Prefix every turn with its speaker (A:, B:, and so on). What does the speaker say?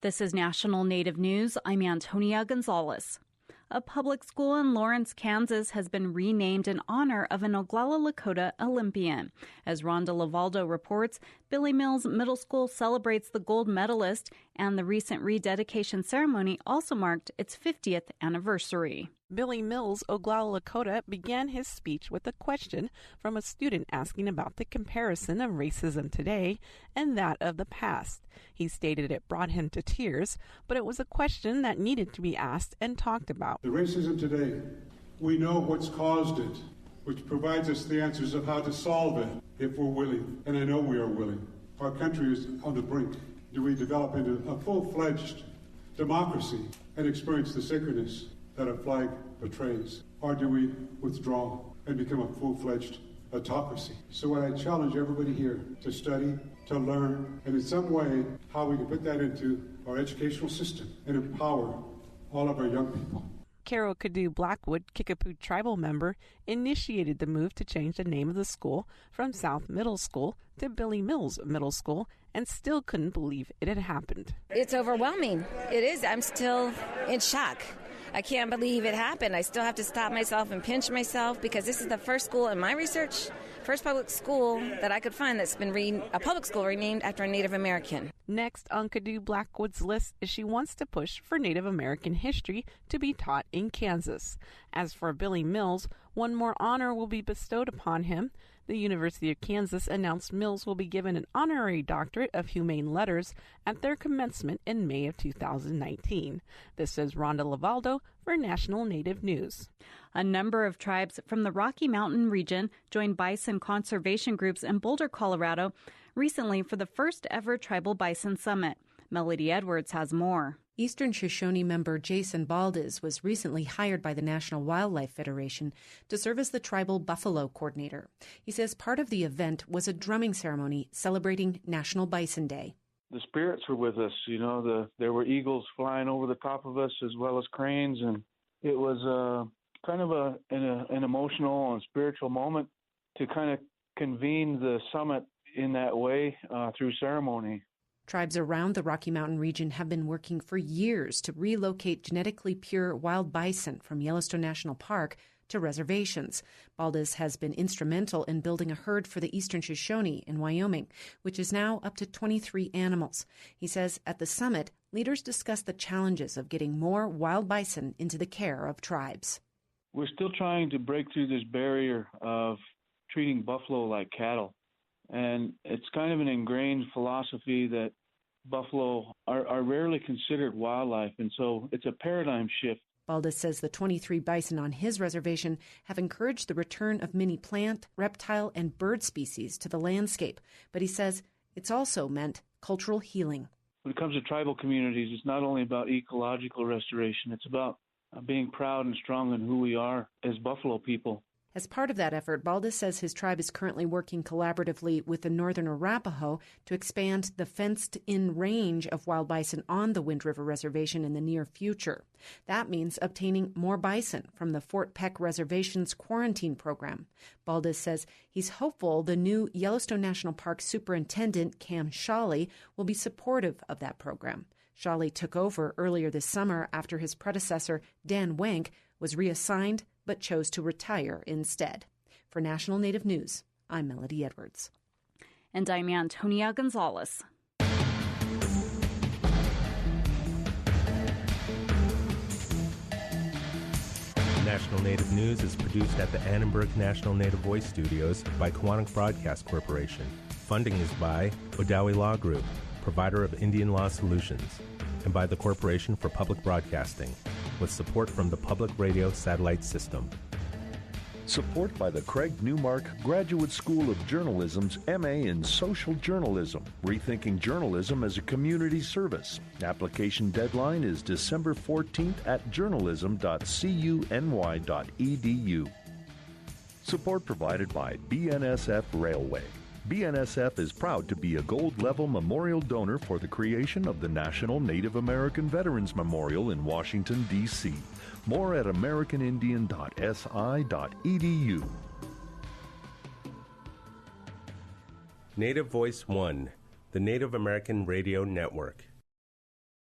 A: This is National Native News. I'm Antonia Gonzalez. A public school in Lawrence, Kansas has been renamed in honor of an Oglala Lakota Olympian. As Rhonda Lavaldo reports, Billy Mills Middle School celebrates the gold medalist, and the recent rededication ceremony also marked its 50th anniversary.
B: Billy Mills, Oglala Lakota, began his speech with a question from a student asking about the comparison of racism today and that of the past. He stated it brought him to tears, but it was a question that needed to be asked and talked about.
C: The racism today, we know what's caused it, which provides us the answers of how to solve it if we're willing, and I know we are willing. Our country is on the brink. Do we develop into a full-fledged democracy and experience the sacredness that a flag betrays? Or do we withdraw and become a full-fledged autocracy? So what I challenge everybody here to study, to learn, and in some way how we can put that into our educational system and empower all of our young people.
B: Carol Cadu Blackwood, Kickapoo tribal member, initiated the move to change the name of the school from South Middle School to Billy Mills Middle School and still couldn't believe it had happened.
D: It's overwhelming. It is. I'm still in shock. I can't believe it happened. I still have to stop myself and pinch myself because this is the first school in my research, first public school that I could find that's been a public school renamed after a Native American.
B: Next on Cadu Blackwood's list is she wants to push for Native American history to be taught in Kansas. As for Billy Mills, one more honor will be bestowed upon him. The University of Kansas announced Mills will be given an honorary doctorate of humane letters at their commencement in May of 2019. This is Rhonda Lavaldo for National Native News.
A: A number of tribes from the Rocky Mountain region joined bison conservation groups in Boulder, Colorado, recently for the first ever Tribal Bison Summit. Melody Edwards has more.
E: Eastern Shoshone member Jason Baldes was recently hired by the National Wildlife Federation to serve as the tribal buffalo coordinator. He says part of the event was a drumming ceremony celebrating National Bison Day.
F: The spirits were with us, there were eagles flying over the top of us as well as cranes, and it was kind of an emotional and spiritual moment to kind of convene the summit in that way through ceremony.
E: Tribes around the Rocky Mountain region have been working for years to relocate genetically pure wild bison from Yellowstone National Park to reservations. Baldes has been instrumental in building a herd for the Eastern Shoshone in Wyoming, which is now up to 23 animals. He says at the summit, leaders discussed the challenges of getting more wild bison into the care of tribes.
F: We're still trying to break through this barrier of treating buffalo like cattle. And it's kind of an ingrained philosophy that buffalo are rarely considered wildlife, and so it's a paradigm shift.
E: Baldes says the 23 bison on his reservation have encouraged the return of many plant, reptile, and bird species to the landscape, but he says it's also meant cultural healing.
F: When it comes to tribal communities, it's not only about ecological restoration, it's about being proud and strong in who we are as buffalo people.
E: As part of that effort, Baldes says his tribe is currently working collaboratively with the Northern Arapaho to expand the fenced-in range of wild bison on the Wind River Reservation in the near future. That means obtaining more bison from the Fort Peck Reservation's quarantine program. Baldes says he's hopeful the new Yellowstone National Park Superintendent, Cam Shawley, will be supportive of that program. Shawley took over earlier this summer after his predecessor, Dan Wenk, was reassigned but chose to retire instead. For National Native News, I'm Melody Edwards.
A: And I'm Antonia Gonzalez.
G: National Native News is produced at the Annenberg National Native Voice Studios by Kawanak Broadcast Corporation. Funding is by Odawi Law Group, provider of Indian law solutions, and by the Corporation for Public Broadcasting, with support from the Public Radio Satellite System.
H: Support by the Craig Newmark Graduate School of Journalism's MA in Social Journalism, rethinking journalism as a community service. Application deadline is December 14th at journalism.cuny.edu. Support provided by BNSF Railway. BNSF is proud to be a gold-level memorial donor for the creation of the National Native American Veterans Memorial in Washington, D.C. More at americanindian.si.edu.
G: Native Voice One, the Native American Radio Network.